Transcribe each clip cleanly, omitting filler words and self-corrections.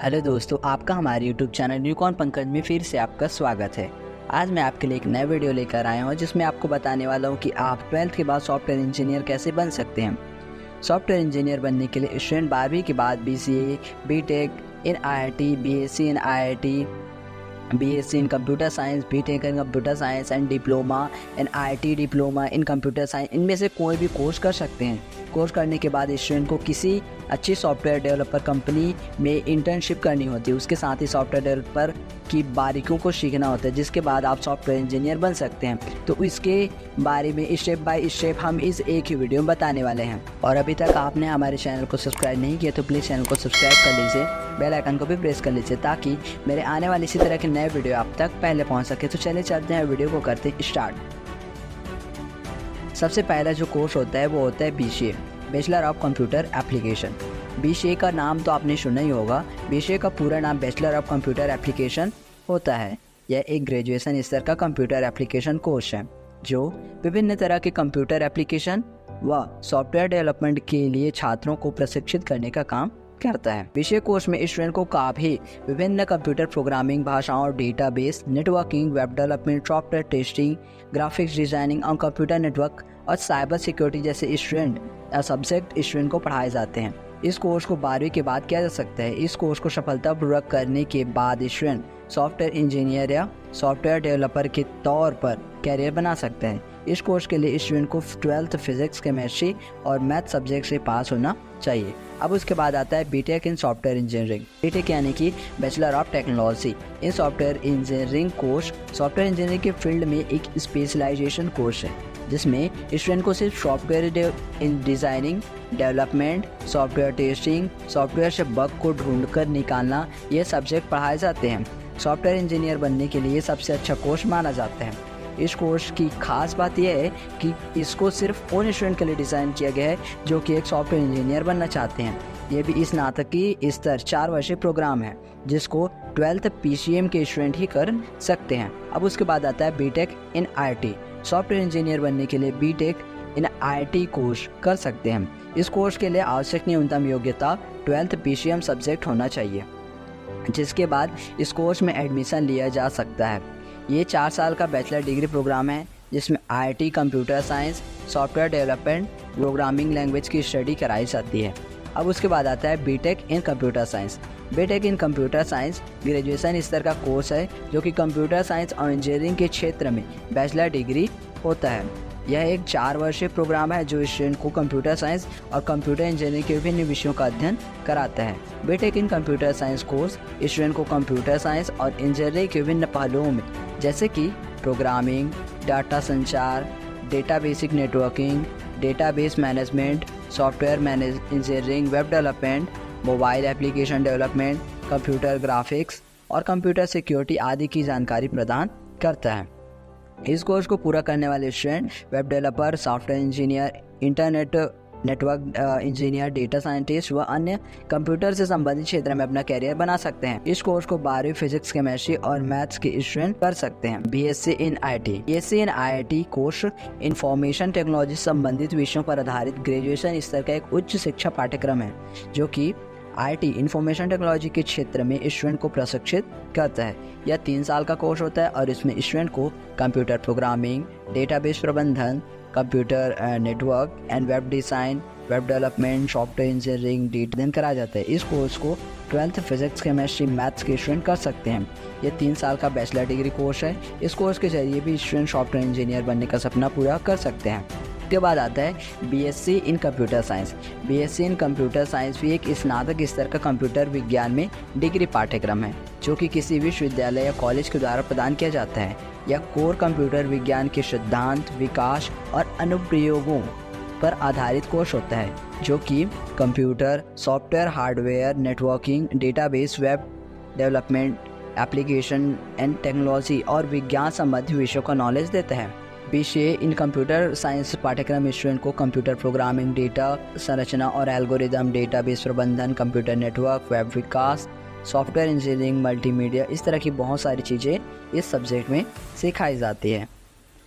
Hello दोस्तों, आपका हमारे यूट्यूब चैनल यूनिकॉर्न पंकज में फिर से आपका स्वागत है। आज मैं आपके लिए एक नया वीडियो लेकर आया हूं जिसमें आपको बताने वाला हूं कि आप 12th के बाद सॉफ्टवेयर इंजीनियर कैसे बन सकते हैं। सॉफ्टवेयर इंजीनियर बनने के लिए स्टूडेंट 12वीं के बाद BCA, BTech in IIT, BSc in IIT, BSc in Computer Science, BTech in Computer Science and diploma in IIT diploma in computer science, इनमें से कोई भी कोर्स कर सकते हैं। कोर्स करने के बाद स्टूडेंट को किसी अच्छी सॉफ्टवेयर डेवलपर कंपनी में इंटर्नशिप करनी होती है। उसके साथ ही सॉफ्टवेयर डेवलपर की बारीकियों को सीखना होता है, जिसके बाद आप सॉफ्टवेयर इंजीनियर बन सकते हैं। तो इसके बारे में स्टेप बाय स्टेप हम इस एक ही वीडियो में बताने वाले हैं। और अभी तक आपने हमारे चैनल को सब्सक्राइब नहीं किया तो प्लीज़ चैनल को सब्सक्राइब कर लीजिए, बेल आइकन को भी प्रेस कर लीजिए ताकि मेरे आने वाले इसी तरह के नए वीडियो आप तक पहले पहुँच सके। तो चलिए चलते हैं, वीडियो को करते स्टार्ट। सबसे पहला जो कोर्स होता है वो होता है BCA, bachelor of computer application. BCA का नाम तो आपने सुना ही होगा। BCA का पूरा नाम बैचलर ऑफ कंप्यूटर एप्लीकेशन होता है। यह एक ग्रेजुएशन स्तर का कंप्यूटर एप्लीकेशन कोर्स है जो विभिन्न तरह के कंप्यूटर एप्लीकेशन व सॉफ्टवेयर डेवलपमेंट के लिए छात्रों को प्रशिक्षित करने का काम करता है। BCA कोर्स में स्टूडेंट को काफ़ी विभिन्न कंप्यूटर प्रोग्रामिंग भाषाओं, database, networking, web development, software testing, graphics designing और कंप्यूटर नेटवर्क और साइबर सिक्योरिटी जैसे सब्जेक्ट स्टूडेंट को पढ़ाए जाते हैं। इस कोर्स को 12वीं के बाद किया जा सकता है। इस कोर्स को सफलतापूर्वक करने के बाद स्टूडेंट सॉफ्टवेयर इंजीनियर या सॉफ्टवेयर डेवलपर के तौर पर कैरियर बना सकते हैं। इस कोर्स के लिए स्टूडेंट को 12th फिजिक्स, केमिस्ट्री और मैथ सब्जेक्ट से पास होना चाहिए। अब उसके बाद आता है BTech इन सॉफ्टवेयर इंजीनियरिंग। BTech यानी कि bachelor of technology in software engineering course software engineering के फील्ड में एक स्पेशलाइजेशन कोर्स है जिसमें स्टूडेंट को सिर्फ software in designing, development, software testing, software से बग को ढूंढकर निकालना, ये सब्जेक्ट पढ़ाए जाते हैं। सॉफ्टवेयर इंजीनियर बनने के लिए सबसे अच्छा कोर्स माना जाता है। इस कोर्स की खास बात यह है कि इसको सिर्फ उन स्टूडेंट के लिए डिज़ाइन किया गया है जो कि एक सॉफ्टवेयर इंजीनियर बनना चाहते हैं। ये भी स्नातक की स्तर 4 वर्षीय प्रोग्राम है जिसको 12th PCM के स्टूडेंट ही कर सकते हैं। अब उसके बाद आता है BTech इन IIT। सॉफ्टवेयर इंजीनियर बनने के लिए BTech इन IIT कोर्स कर सकते हैं। इस कोर्स के लिए आवश्यक न्यूनतम योग्यता 12th PCM सब्जेक्ट होना चाहिए, जिसके बाद इस कोर्स में एडमिशन लिया जा सकता है। ये 4 साल का बैचलर डिग्री प्रोग्राम है जिसमें IIT computer science, software development, programming language की स्टडी कराई जाती है। अब उसके बाद आता है BTech इन कंप्यूटर साइंस। BTech इन कंप्यूटर साइंस ग्रेजुएशन स्तर का कोर्स है जो कि कंप्यूटर साइंस और इंजीनियरिंग के क्षेत्र में बैचलर डिग्री होता है। यह एक 4 वर्षीय प्रोग्राम है जो स्टूडेंट को कंप्यूटर साइंस और कंप्यूटर इंजीनियरिंग के विभिन्न विषयों का अध्ययन कराता है। BTech इन कंप्यूटर साइंस कोर्स स्टूडेंट को कंप्यूटर साइंस और इंजीनियरिंग के विभिन्न पहलुओं में जैसे कि प्रोग्रामिंग, डाटा संचार, data basic networking, database management, software engineering, web development, mobile application development, computer graphics और कंप्यूटर सिक्योरिटी आदि की जानकारी प्रदान करता है। इस कोर्स को पूरा करने वाले student web developer, software engineer, internet network engineer, data scientist व अन्य कंप्यूटर से संबंधित क्षेत्र में अपना कैरियर बना सकते हैं। इस कोर्स को 12वीं फिजिक्स, केमिस्ट्री और मैथ्स के स्टूडेंट कर सकते हैं। BSc इन IIT। BSc इन IIT कोर्स इंफॉर्मेशन टेक्नोलॉजी से संबंधित विषयों पर आधारित ग्रेजुएशन स्तर का एक उच्च शिक्षा पाठ्यक्रम है जो कि IIT इंफॉर्मेशन टेक्नोलॉजी के क्षेत्र में स्टूडेंट को प्रशिक्षित करता है। यह 3 साल का कोर्स होता है और इसमें स्टूडेंट को कंप्यूटर प्रोग्रामिंग, डेटाबेस प्रबंधन, computer network and web design, web development, software engineering अध्ययन कराया जाता है। इस कोर्स को 12th फिजिक्स, केमिस्ट्री, मैथ्स के स्टूडेंट कर सकते हैं। यह 3 साल का बैचलर डिग्री कोर्स है। इस कोर्स के जरिए भी स्टूडेंट सॉफ्टवेयर इंजीनियर बनने का सपना पूरा कर सकते हैं। उसके बाद आता है BSc इन कंप्यूटर साइंस। BSc इन कंप्यूटर साइंस भी एक स्नातक स्तर का कंप्यूटर विज्ञान में डिग्री पाठ्यक्रम है जो कि किसी विश्वविद्यालय या कॉलेज के द्वारा प्रदान किया जाता है। यह कोर कंप्यूटर विज्ञान के सिद्धांत, विकास और अनुप्रयोगों पर आधारित कोर्स होता है जो कि computer, software, hardware, networking, database, web development, application and technology और विज्ञान संबंधी विषयों का नॉलेज देता है। BCA इन कंप्यूटर साइंस पाठ्यक्रम स्टूडेंट को कंप्यूटर प्रोग्रामिंग, डेटा संरचना और एल्गोरिदम, डेटाबेस प्रबंधन, कंप्यूटर नेटवर्क, वेब विकास, सॉफ्टवेयर इंजीनियरिंग, मल्टीमीडिया, इस तरह की बहुत सारी चीज़ें इस सब्जेक्ट में सिखाई जाती है।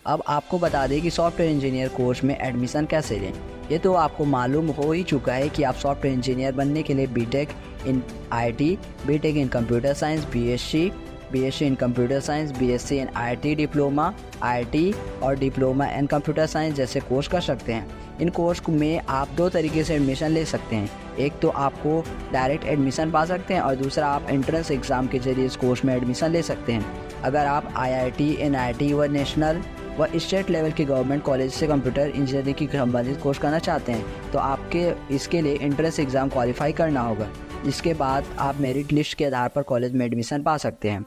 अब आपको बता दें कि सॉफ्टवेयर इंजीनियर कोर्स में एडमिशन कैसे लें। ये तो आपको मालूम हो ही चुका है कि आप सॉफ्टवेयर इंजीनियर बनने के लिए BTech in IT, BTech in computer science, BSc in computer science, BSc in IT diploma, IT और डिप्लोमा इन कंप्यूटर साइंस जैसे कोर्स कर सकते हैं। इन कोर्स में आप 2 तरीके से एडमिशन ले सकते हैं। एक तो आपको डायरेक्ट एडमिशन पा सकते हैं और दूसरा आप एंट्रेंस एग्ज़ाम के जरिए इस कोर्स में एडमिशन ले सकते हैं। अगर आप आईआईटी, एनआईटी व नेशनल व स्टेट लेवल के गवर्नमेंट कॉलेज से कंप्यूटर इंजीनियरिंग की संबंधित कोर्स करना चाहते हैं तो आपके इसके लिए एंट्रेंस एग्ज़ाम क्वालिफाई करना होगा, जिसके बाद आप मेरिट लिस्ट के आधार पर कॉलेज में एडमिशन पा सकते हैं।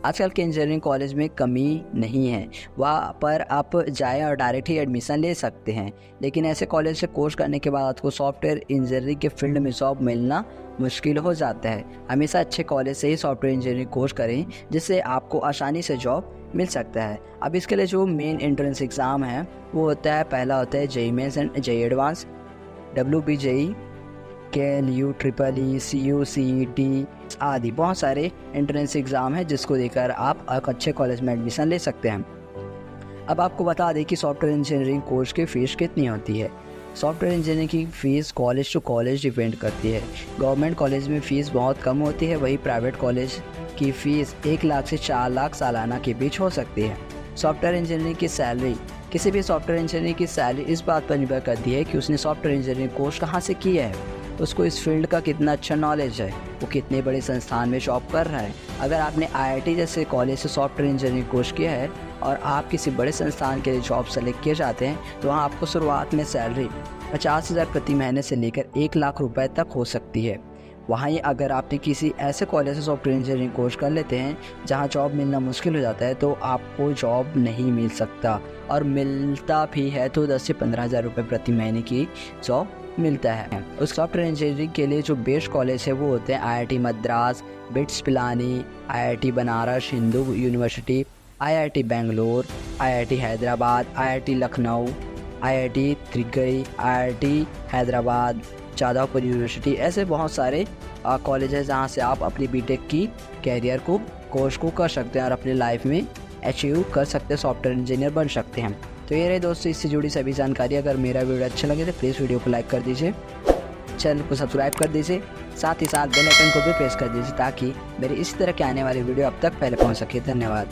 आजकल के इंजीनियरिंग कॉलेज में कमी नहीं है, वहाँ पर आप जाएँ और डायरेक्ट ही एडमिशन ले सकते हैं, लेकिन ऐसे कॉलेज से कोर्स करने के बाद आपको सॉफ्टवेयर इंजीनियरिंग के फील्ड में जॉब मिलना मुश्किल हो जाता है। हमेशा अच्छे कॉलेज से ही सॉफ्टवेयर इंजीनियरिंग कोर्स करें, जिससे आपको आसानी से जॉब मिल सकता है। अब इसके लिए जो मेन एंट्रेंस एग्ज़ाम है वो होता है, पहला होता है JEE mains and JEE advance, WBJEE, KLU, EEE, CU, CET आदि बहुत सारे एंट्रेंस एग्ज़ाम हैं जिसको देकर आप एक अच्छे कॉलेज में एडमिशन ले सकते हैं। अब आपको बता दें कि सॉफ्टवेयर इंजीनियरिंग कोर्स की फ़ीस कितनी होती है। सॉफ्टवेयर इंजीनियरिंग की fees college to college depend करती है। गवर्नमेंट कॉलेज में फ़ीस बहुत कम होती है, वहीं प्राइवेट कॉलेज की फ़ीस 1 लाख से 4 लाख सालाना के बीच हो सकती है। सॉफ्टवेयर इंजीनियरिंग की सैलरी, किसी भी सॉफ्टवेयर इंजीनियर की सैलरी इस बात पर निर्भर करती है कि उसने सॉफ्टवेयर इंजीनियरिंग कोर्स कहाँ से किया है, उसको इस फील्ड का कितना अच्छा नॉलेज है, वो कितने बड़े संस्थान में जॉब कर रहा है। अगर आपने आईआईटी जैसे कॉलेज से सॉफ्टवेयर इंजीनियरिंग कोर्स किया है और आप किसी बड़े संस्थान के लिए जॉब सेलेक्ट किए जाते हैं तो वहाँ आपको शुरुआत में सैलरी 50,000 प्रति महीने से लेकर 1 लाख रुपए तक हो सकती है। वहीं अगर आपने किसी ऐसे कॉलेज से सॉफ्टवेयर इंजीनियरिंग कोर्स कर लेते हैं जहां जॉब मिलना मुश्किल हो जाता है तो आपको जॉब नहीं मिल सकता, और मिलता भी है तो 10 से 15,000 रुपये प्रति महीने की जॉब मिलता है। उस सॉफ्टवेयर इंजीनियरिंग के लिए जो बेस्ट कॉलेज है वो होते हैं IIT Madras, BITS Pilani, IIT Banaras Hindu University, IIT Bangalore, IIT Hyderabad, IIT Lucknow, IIT त्रिगई, आईआईटी हैदराबाद, जादवपुर यूनिवर्सिटी। ऐसे बहुत सारे कॉलेज हैं जहाँ से आप अपनी बीटेक की कैरियर को कोर्स को कर सकते हैं और अपने लाइफ में अचीव कर सकते हैं, सॉफ्टवेयर इंजीनियर बन सकते हैं। तो ये रहे दोस्तों इससे जुड़ी सभी जानकारी। अगर मेरा वीडियो अच्छा लगे तो प्लीज़ वीडियो को लाइक कर दीजिए, चैनल को सब्सक्राइब कर दीजिए, साथ ही साथ बेल आइकन को भी प्रेस कर दीजिए ताकि मेरी इसी तरह के आने वाली वीडियो अब तक पहले पहुँच सके। धन्यवाद।